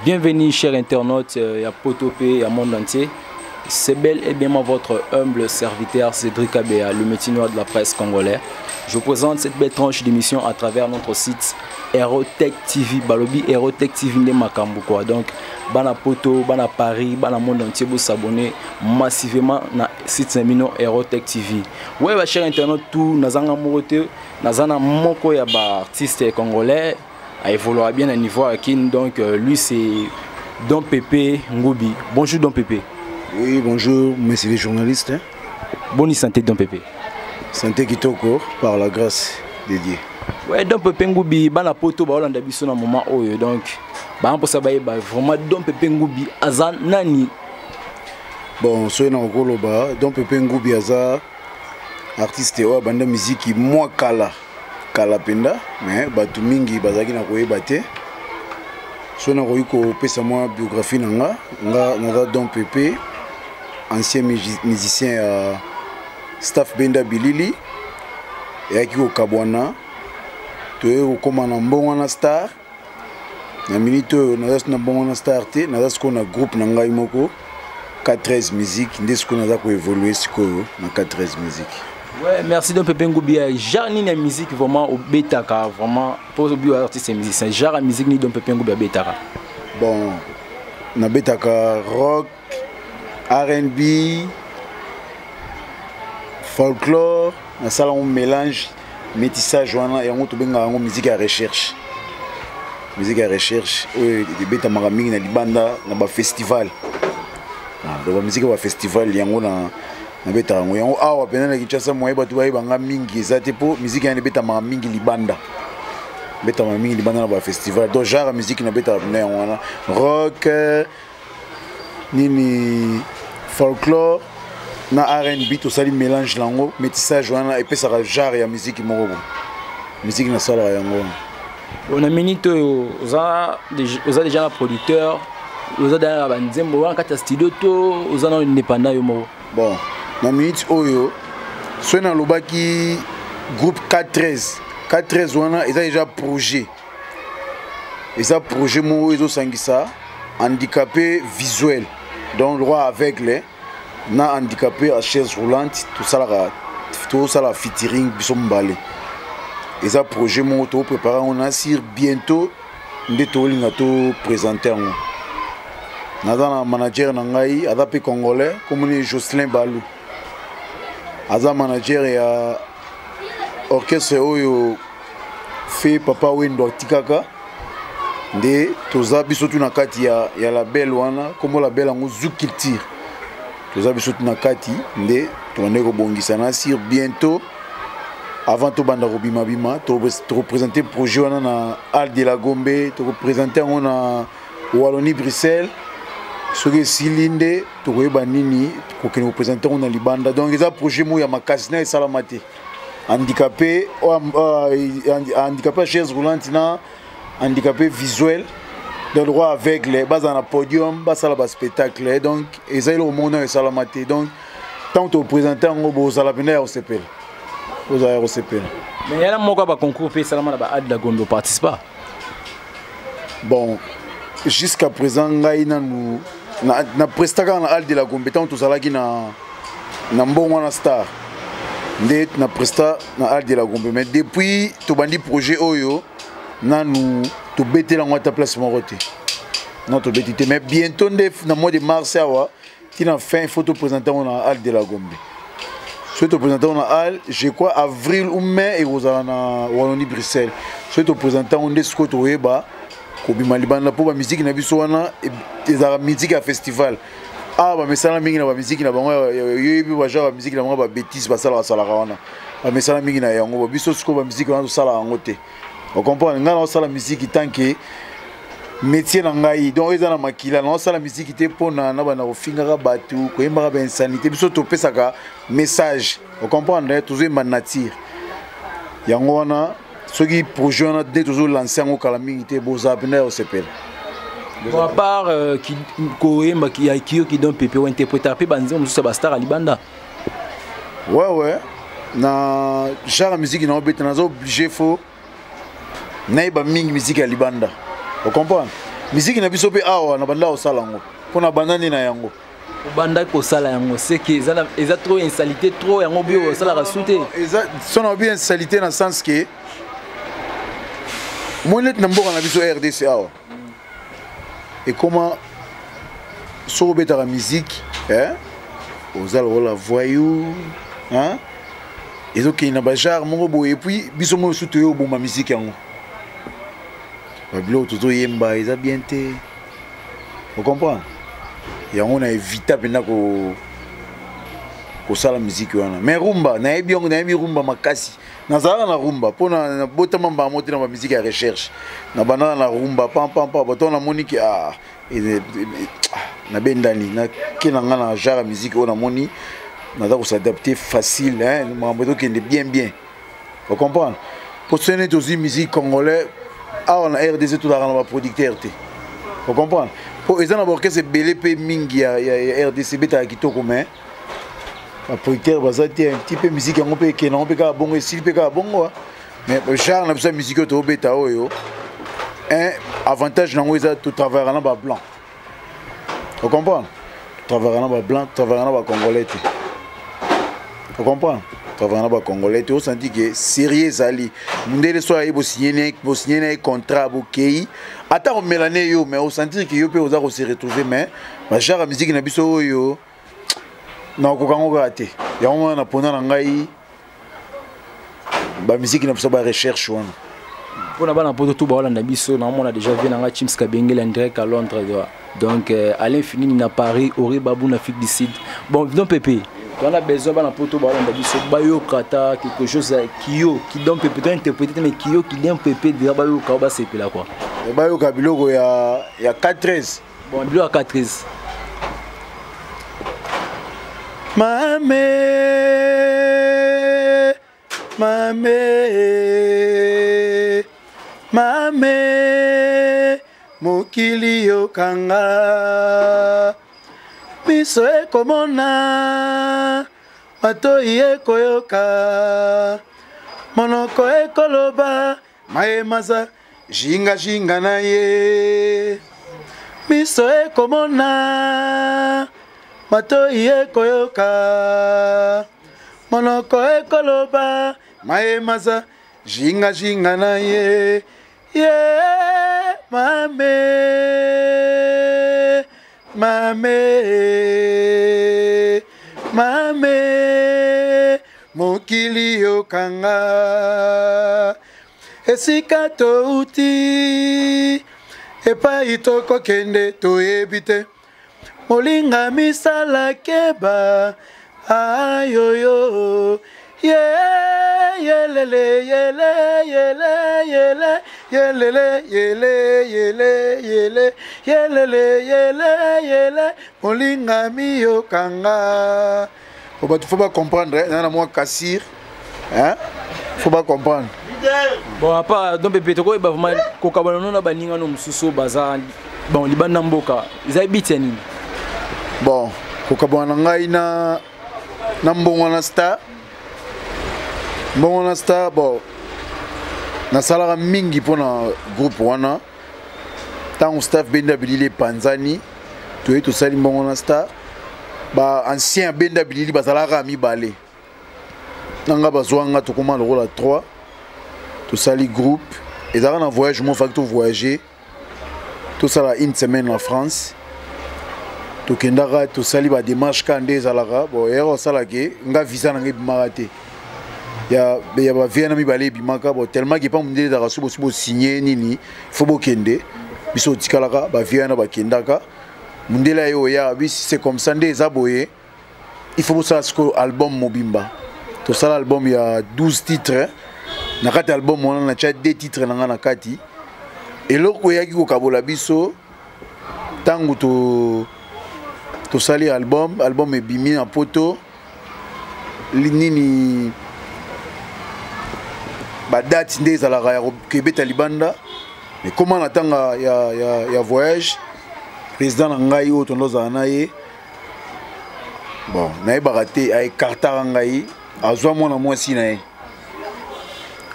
Bienvenue chers internautes, à Potopé et à monde entier. C'est bel et bien votre humble serviteur Cédric Abéa, le métinois de la presse congolais. Je vous présente cette belle tranche d'émission à travers notre site Aerotech TV, Balobi Aerotech TV de Makambu quoi. Donc, bana Poto, bana Paris, bana monde entier, vous s'abonner massivement na site Aerotech TV. Ouais, chers internautes, tout nazanga morote, nazana moko ya ba artiste congolais. A évolué bien à niveau à Kin, donc lui c'est Don Pépé Ngoubi. Bonjour Don Pépé. Oui, bonjour, messieurs les journalistes. Bonne santé Don Pépé. Santé qui t'occupe par la grâce de Dieu. Ouais, Don Pépé Ngoubi, bana poto ba Hollande biso na moment oyo donc ba pour ça ba vraiment Don Pépé Ngoubi azan nani. Bon, soyez na koloba, Don Pépé Ngoubi aza artiste wa banda musique moi kala penda mais batu mingi bazaki na koyeba te so na koyi ko pesa moi biographie nanga naza Don Pépé, ancien musicien staff benda bilili yaki ko kabwana toye ko koma na mbongo na star na minute naza na mbongo na star te naza ko na groupe na ngai moko 413 musique ndesko naza ko évoluer sikoyo na 413 musique. Ouais, merci Don Pépé Ngoubi. Genre ni la musique vraiment au Betaka, vraiment pour le bio artiste et musicien. Genre la musique ni Don Pépé Ngoubi à Betaka. Bon, na Betaka rock, R&B, folklore, na sala on mélange métissage wana et on to benga ngo musique à recherche. Musique à recherche, oui, de beta maraming na libanda na ba festival. Donc la musique va festival yango na beta ngo yango awa pena na Kinshasa moye batu ba banga mingi ezate po musique ya beta ma mingi libanda beta ma mingi libanda na ba festival donc genre musique na beta na wana rock nini folklore na R&B to sali mélange lango métissage wana et puis ça genre ya musique moko musique na sala yango on a minute oza déjà producteur oza dans la nzembo wana kata studio to oza na indépendant yo moko. Bon, na minute oyo, soit dans le baki groupe 413 wana, ils ont déjà projet. Ils ont projet mo ils ont sangisa handicapé visuel, donc le roi aveugle, na handicapé à chaise roulante, tout ça la featuring bisombale. Ils ont projet mo to préparer on a sur bientôt ndeto linga to présenter on. Naza manager nangai adapé congolais comme Jocelyn Balou. Aza manager ya orchestre oyo fait papa Wendo Tikaka nde toza biso tu na kati ya label wana comme label ngo Zukiltir. Toza biso tu na kati nde to ndeko bongisa na sur bientôt avant to banda robima bima to représenter projet wana na Al de la Gombe, to représenter on na Wallonie Bruxelles. Soki silinde tokoyeba nini kokene représenter on na libanda donc eza projet mo ya makasi na esalama te handicapé handicapé chaise roulante na handicapé visuel de droit aveugle bas na podium bas la spectacle donc eza le monde esalama te donc tant to représenter ngo bozala pena au CPL bozala au CPL mais yala moko ba concours pe salama na ba Ad la Gombe participe. Bon jusqu'à présent ngai nanu na prestaka na Al de la Gombe tant tozalaki na mbongo na star nde na presta na Al de la Gombe mais depuis to bandi projet oyo nanu to betela ngwa ta place morote non to betite mais bientôt na mois de mars awa tina fin photo présenter na Al de la Gombe soit to présenter na Al je crois avril ou mai et aux na Wallonie Bruxelles soit to présenter on des ko to yeba kobima libanda po ba musique na biso wana ezala musique ya festival ba mesala mingi na ba musique na bango yebi ba genre ba musique na bango ba bêtise ba sala wana ba mesala mingi na yango ba biso siko ba musique wana sala yango te on comprend ngana o sala musique tant que métier na ngai donc ezana makila na o sala musique te pona na bana ofinga batu ko yemba ba insanité biso to pesaka message on comprend toujours ma nature yango wana soki projet wana dès toujours lancer ngo kala mingi te boza pena au CPL Bon, à part qui Koyemba qui a qui donne Pépé ou interpréteur puis banzi on sous star à Libanda. Ouais. Na genre musique na obeta na obligé faut naïba mingi musique à Libanda. Vous comprenez? Musique na biso pe awa na banda osalango. Pona banani na yango. Banda ko sala yango c'est que ils a trop insalité trop yango bio sala rasouté. Ils sont bien insalité dans le sens que monet na mboka na biso RDC awa. Et comment sur la musique, hein, aux allons la voyou, hein, et donc il n'a pas genre mon robot et puis bisous surtout au bon ma musique en haut. Tout yemba ils a bien été, vous comprenez? Et on a évité maintenant que ça la musique mais rumba, na bien rumba makasi. Nazala na rumba pona botama ba moti na musique ya recherche na banana na rumba pam bato na monique na bendani na kinanga na genre musique on a moni na da ko s'adapter facile hein mambo to kende bien vous comprenez pour sonner aussi musique congolais on a RDC tout dans la producteur vous comprenez pour ils ont orchestre belé pe mingi ya RDC beta kitoko mais la producteur bazati un petit peu musique on peut que non peut ka bon et s'il peut ka bon mais genre na musique to beta oyo un avantage na ngoza tout travailler na ba blanc vous comprenez travailler na ba blanc travailler na ba congolais vous comprenez travailler na ba congolais on senti que sérieux ali mundele so ay bo signer un contrat bo kei ata on melané yo mais on sentir que yo peut oza ko se retrouver mais ba genre musique na biso oyo non kokango raté ya on na pona na ngai ba musique na ba recherche wana pona bana poto tout ba wala na biso na on a déjà vu na Chims Kabengel en direct à Londres donc à l'infini na Paris Ori Babou na Afrique du Sud bon donc Pépé on a besoin bana poto ba wala na biso bayo kata quelque chose qui donne Pépé to interpréter mais qui donne Pépé de bayo ka ba c'est là quoi bayo ka biloko ya 413 bon biloko ya 413 Mame mokili yokanga miso ekomona matoi ekoyoka monoko ekoloba mayemaza jinga na ye miso ekomona matoi ekoyoka monoko ekoloba mayemaza jinga na ye mame mokili yokanga esika touti epai tokokende toyebi te molinga misala keba ayoyo yelele molinga miyokanga faut pas comprendre na moi Kassir hein faut pas comprendre bon apa donc Pépé to ko ba vraiment ko kabana no na baninga no mususu baza bon libana mboka za biteni bon ko kabana ngai na mbongo na star bon na salara mingi pona groupe wana tant staff benda bilili panzani to sali mbongo na star ba ancien benda bilili basalara mibale nanga bazwanga to koma lokola 3 to sali groupe et dans un voyage mon facteur voyager tout ça là une semaine en France to kendara to sali ba démarche kande zalara bon ero salake nga visa nanga bimaraté ya ba viena mibale bimaka bon tellement que pas mundele da raso bo signer nini faut bo kende biso tikalaka ba viena ba kendaka mundela yo ya bis c'est comme ça ndé zaboye il faut ça ce album mobimba to sala album il y a 12 titres na kati album on a 2 titres na kati et loko yaki ko kabola biso tangu to sali album est bimi en poto linini ba date ndé za la ke beta libanda mais comment on attend ya voyage président ngai o tondoza naye bon naye baraté ay karta ngai azwa mona mwasi naye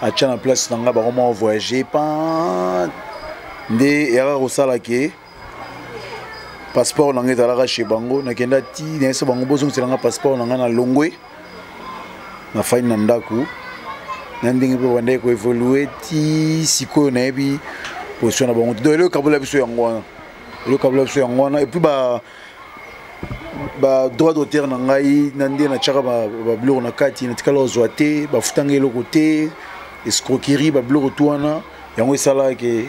a tchana place nanga ba comment voyager pas nde yara rosala ke passeport nanga ezalaka chez bango nakenda ti nayesa bango bozongiselanga passeport nanga na longwe na fai na ndako na ndenge mpe bandeki koevolue ti sikoyo nayebi position na bango donc eloko kabola biso yango wana et puis ba droit d'auteur na ngai na nde na tiaka babiloko na kati na tikala ozwa te bafutanga eloko te escroquerie babiloko tu wana yango esalaka ke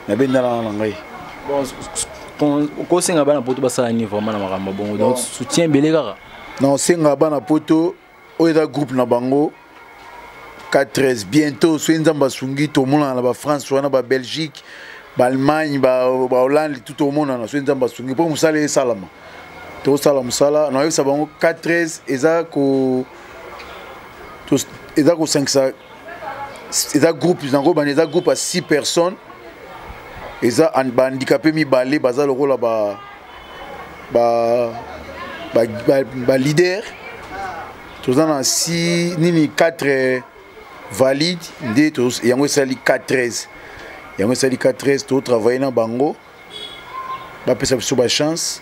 nabendana na ngai kosenga bana poto basala ni vraiment na makambo bongo donc soutien belé kaka non senga bana poto oyo eza groupe na bango 4-13 bientôt soki nzambe asungi tomonana na bafrance wana babelgique baallemagne bahollande tout tomonana soki nzambe asungi mpo mosala esalama tosala mosala nayoyebisa bango 4-13 eza kosangisa eza groupe nango bana eza groupe ya 6 personnes eza bahandicapé mibale baza lokola leader toza na 6 nini 4 valide nde yango esali 4-13 yango esali 4-13 totravaille na bango bapesa biso bachance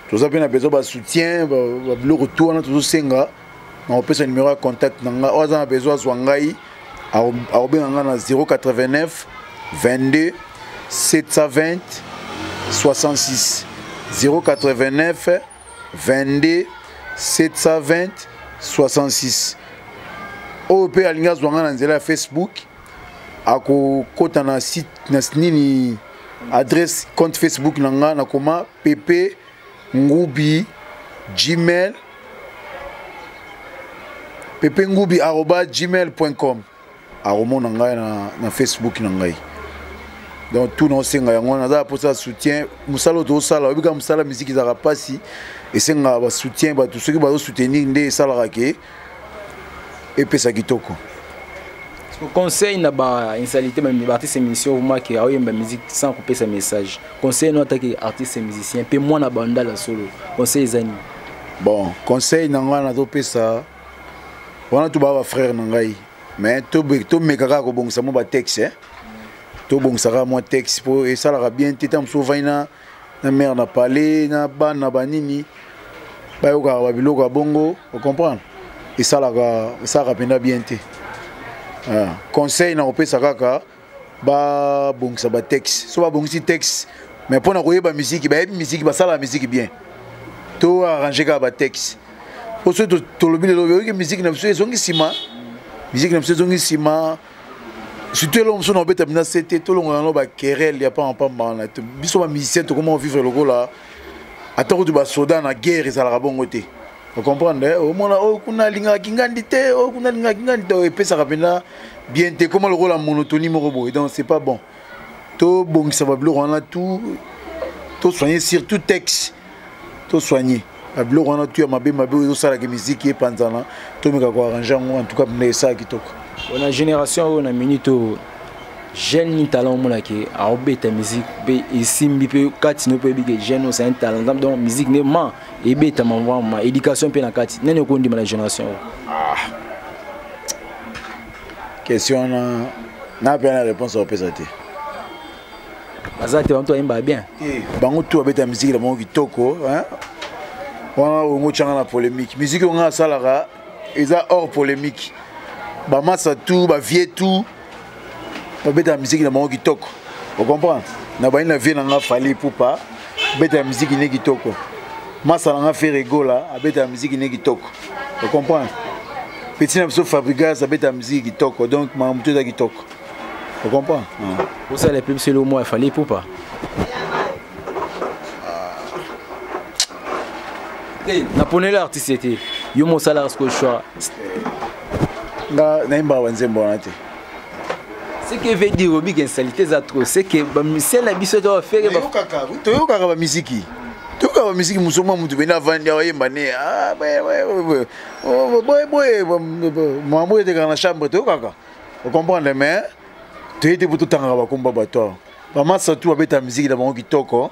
toza mpe na besoin basoutien babiloko tu wana tozosenga na kopesa numero ya contact na nga oyo aza na besoin azwa ngai akobenga nga na 089 22 720 66 089 22 720 66 oyo mpe alingi azwa nga na nzela ya Facebook akokota na site na nini adresse compte Facebook na nga nakoma pepe ngubi gmail @gmail.com akomona ngai na Facebook na ngai donc tout naosenga yango naza posa soutien mosala oyo tozosala oyebika mosala musike ezalaka mpasi esengaka basoutien bato soki bazosoutenir nde esalaka ke epesa kitoko conseil na bainsalité baartiste émission vraiment ke aoyemba musique sans kopesa message conseil no atake artiste musicien mpe mwana bandala solo conseil ezani bon conseil na ngai nazopesa wana to baa bafrère na ngai mais tomekaka kobongisa mo batexte tobongisaka mwa texte mpo esalaka bien te ta mosu ovai na mare na palais na bana banini bayokaka babiloko ya bongo ocomprendre esalaka mpenza bien te conseil na kopesa kaka babongisa batexte so babongisi texte mais mpona koyeba misiki bayebi misiki basalaka misiki bien to arrange kaka batexte po so tolobi lelo oyoki misiki na biso ezongi nsima misiki na biso ezongi nsima surtout elongo mosu na obeta mpena se te tolongo nano baquerelle ya pambapamba wana biso bamusicien tokoma ovivre lokola ata kuti basoda na guerre ezalaka bongo te ocomprendre omona oyo kuna alingaka kingandi te oyo kuna alingaka kingandi te epesaka mpena bien te koma lokola monotonie moko boye donc c'est pas bon tobongisa babiloko wana tosoigne surtout texte tosoigne babiloko wana tu ya mabe oyo ezosalaka misiki epanzana tomeka koarrange yango en tout cas mpena esala kitoko na génération oyo na minute oyo jeune ni talent omonaki aobeta musique mpe esimbi mpe kati no mpe ebike jeune oyo c'est un talent donc musique nema ebetama vraiment éducation mpe na kati nani okondima na génération oyo question na mpe na réponse aopesa te baza te bantu bayemba bien bango tu babeta musique na bango kitoko wana ongo tianga na polémique musique onga asalaka eza hors polémique bamasa tu bavie tu babeta musique na bango kitoko ocomprendre na baini na vie na nga fali pupa beta musique ne kitoko masa na nga fe regola abeta musique ne kitoko ocomprendre petit na biso fabrigas abeta musique kitoko donc makambo to eza kitoko ocomprendre osala le plus selo moi fali pupa na ponele artiste te yo mosala rasko choix nga nayembaka banzembo wana te ce que veut dire obi que insalité za trop c'est que bamisel na biso to faire toyokaka bamisiki toyokaka bamisiki musoma mutu bena avandi awayemba ne mambo etekaka na chambre toyokaka ocomprendre mais tu étais pour tout temps comme babatoire maman ça tout avec ta musique d'abord qui toko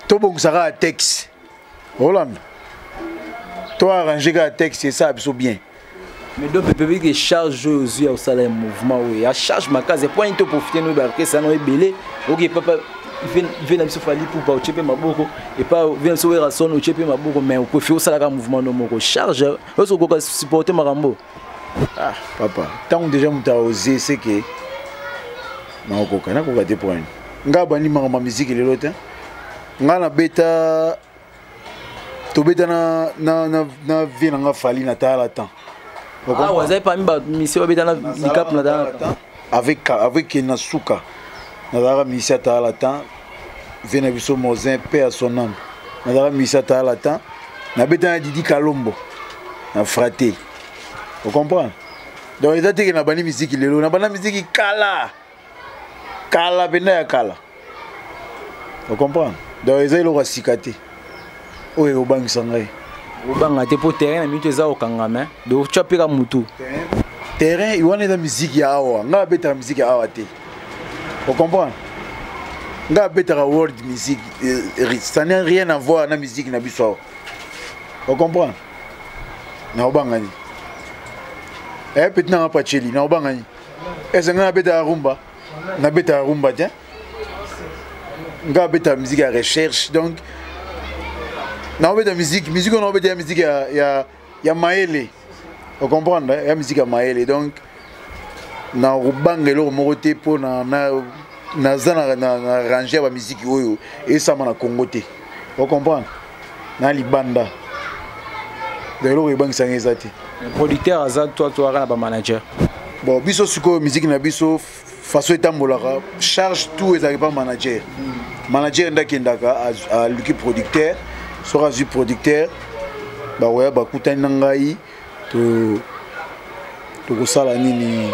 to bon ça a texte Hollande toi arranger un texte c'est ça absolument bien mais donc bébé qui charge aux yeux au salaire mouvement oui à charge ma case point to profiter nous barquer ça non belé OK papa vient na biso fali pour pas cheper maboko et pas vient so era son cheper maboko mais on peut faire ça la mouvement no moko charge parce que supporter marambo ah papa tant déjà muta osé c'est que na okoka te point nga bani ma musique lelo te nga na beta to beta na vie nga fali na tala temps ah ouais ça pas mi ba mission beta na bicap na da avec Nasuka na mission tala temps vient na biso Mozin paix à son âme na mission tala temps na beta na Didi Kalombo na fraté vous comprenez donc ils étaient na bani musique lelo na bana musique kala bena ya kala vous comprenez donc ils ont le sikate oye obangisa ngai obanga te po terrain na minute eza okangama do chapika mutu terrain iwana na musique ya awa nga beta musique ya awa te vous comprenez nga beta world music ça n'a rien à voir na musique na biso vous comprenez na obanga ni peut-être na pacheli na obanga ni est-ce nga beta rumba na beta rumba tiens nga beta musique à recherche donc na beta musique on a beta musique ya maele vous comprendre ya musique ya maele donc na rubanga lo moroté po na zana na ranger ba musique oyo et ça na Congo te vous comprendre na libanda de lo rubanga sangezati producteur azat toi na ba manager bon biso suko musique na biso façon etambolaka charge tout ezali pas manager ndakendaka a luki producteur sera du producteur ba ouais ba kutani ngai to kosala nini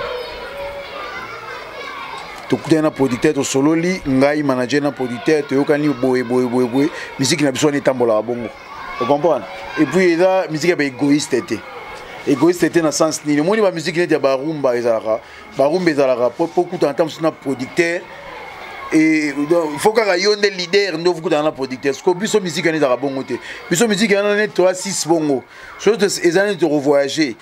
to kutani na producteur to sololi ngai manager na producteur to yokani boye musique na biso etambolaka bongo vous comprenez et puis eza musique ba égoïste était dans sens ni le monde ba musique ne ba rumba ezalaka pour kuta entendre sur na producteur et il faut que yonde leader ndo kuta na producteur parce que biso musique ne ezalaka bongo te biso musique na ne 3 6 bongo surtout ezana de revoyager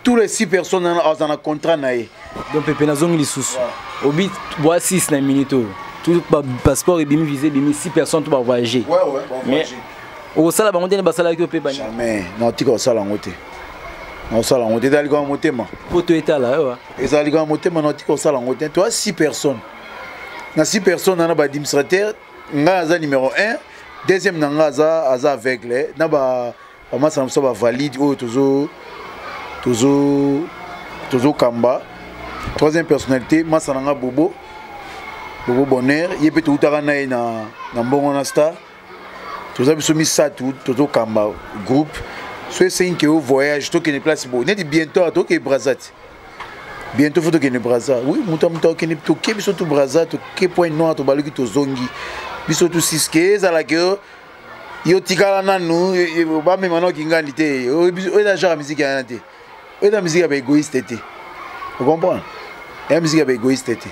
tous les 6 personnes dans un contrat naé donc pepe na zongi lisusu obi bois 6 na minute tout passeport et bimi visé bimi 6 personnes tout va voyager ouais voyager au sala bango te ba sala ki pe bani jamais non tiko sala ngote on sala ngote dali kwa motema poto etala ouais ezali kwa motema non tiko sala ngote toi 6 personnes na 6 personnes na ba administrateur nga za numéro 1 deuxième na nga za aveugle na ba masa na ba valide o tozo kamba troisième personnalité masa na nga bobo bonheur yebe to utaka na mbongo na star tozo biso misatu tozo kamba groupe soit 5 au voyage to kene place bo net bientôt to ke Brazat bientôt faut to kene Brazat oui muta kene to ke biso to Brazat to ke point noir to baluki to zongi biso to 6 ke za la que yo tikala nanu ba me mano kingani te o da genre musique ya te o da musique ba égoïste te vous comprenez la musique ba égoïste te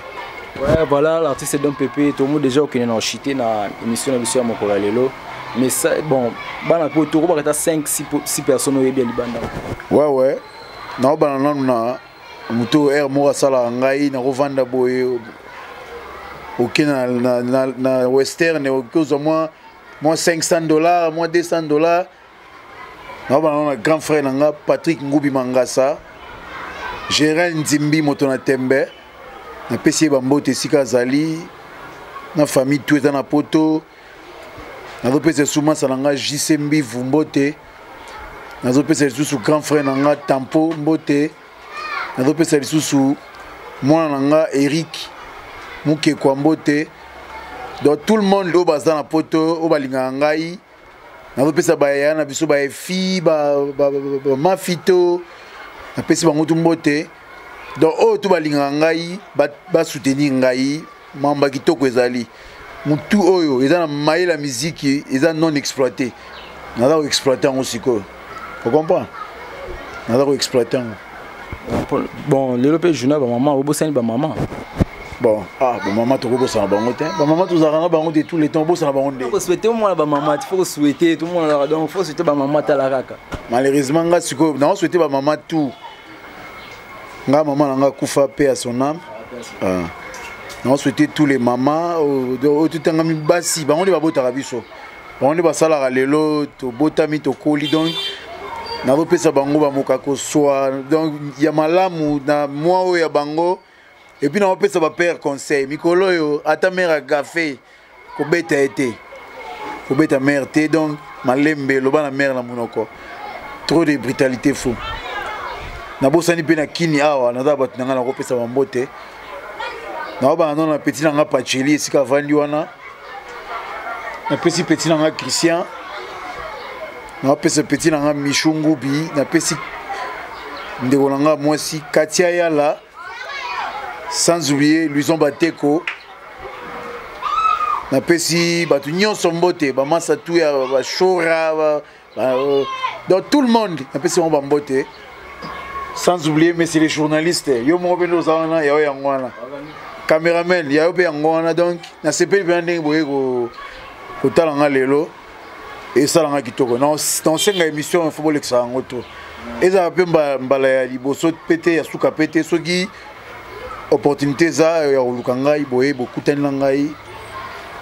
ouais voilà l'artiste Don Pépé tout le monde déjà qui est dans chité na émission na biso ya mokolo lelo mais ça bon bana po to ba 5 6 personnes au bien libanda ouais na bana na muto mo sala ngai na revanda boye OK na western au moins $500 moins $200 na bana grand frère nga Patrick Ngubi Mangasa Gérald Nzimbi moto na tembe na pesi bambote sika zali na famille tout est na poto na pesi souma salanga JCMB Vumbote na pesi sous grand frère nga Tampo Mbote na pesi sous moi nga Eric Muke Kwambote donc tout le monde au bazan na poto au balinga ngai na pesi ba ya na biso ba fi ba mafito na pesi bango tumbote donc oh tout balinga ngai ba soutenir ngai mamba kitoko ezali mutu oyo ezana maï la musique eza non exploité nada ko exploiter aussi ko vous comprenez nada ko exploiter bon le lopé journal ba maman obosani ba maman Bon, maman, tu peux s'en bango. Maman, tu as bango de tous les temps, tu as bango. Il faut souhaiter au moins la maman, il faut souhaiter tout le monde. Donc, il faut souhaiter la maman à la raka. Malheureusement, non, souhaiter la maman tout. La maman a koufa paix à son âme. Non, souhaiter tous les mamans. Tout le monde bassi, bango de babo tarabiso. Bango de basala lelo, to botami to koli donc. Na bo pesa bango ba mokako soa. Donc, il y a malamu na moi ya bango. Et puis, on peut se faire conseil. Mikolo, yo, à ta mère a gaffé. Ko beta été. Ko beta mère té. Donc, malembe, loba la mère la monoko. Trop de brutalité fou. Na bosani pe na kini awa. Na da bat nanga na ko pesa bambote. Na ba na petit nanga pacheli esika vandi wana. Na pesi petit nanga Christian. Na pesi petit nanga Michungu bi. Na pesi ndeko nanga mwasi Katia Yala. Sans oublier Luison Bateko. Na pesi batu nyonso mbote ba masa tu ya ba shora dans tout le monde na pesi on ba mbote. Sans oublier mais c'est les journalistes yo mo beno zana ya yangwana. Cameraman ya yo pe yangwana donc na sepeli bien ndenge boye ko talanga lelo et ça langa kitoko. Non senga émission faut bolexa ça ngoto. Eza pe mbala ya liboso pété ya suka pété soki opportunité ça ya lukangai boye beaucoup tenlangai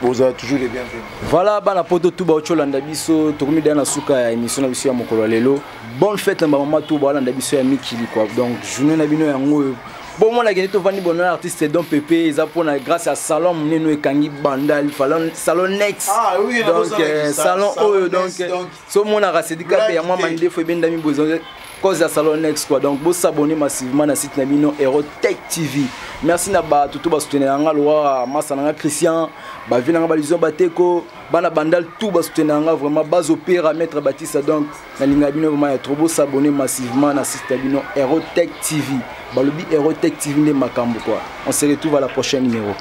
boza toujours les bienvenus. Voilà bana poto tout ba ocholanda biso tokomi dana suka ya émission na biso ya mokolo lelo. Bonne fête na maman tout ba landa biso ya mikili quoi. Donc journée na bino yango bon moi la gagné to vandi bonheur artiste Don Pépé ils apona grâce à salon neno ekangi bandal salon next. Ah oui donc salon oyo donc so mona rasedika pe ya moi mande fo benda mi besoin cause ya salon next quoi. Donc vous s'abonner massivement na site na bino Erotech TV. Merci na ba tout ba soutenir nga loi massa nga Christian ba vina nga balizo bateko bana bandal tout ba soutenir nga vraiment base opéra maître Baptiste donc na linga bino vraiment ya trop beau s'abonner massivement na site na bino Erotech TV. Balobi Erotech TV ne makambo quoi. On se retrouve à la prochaine numéro.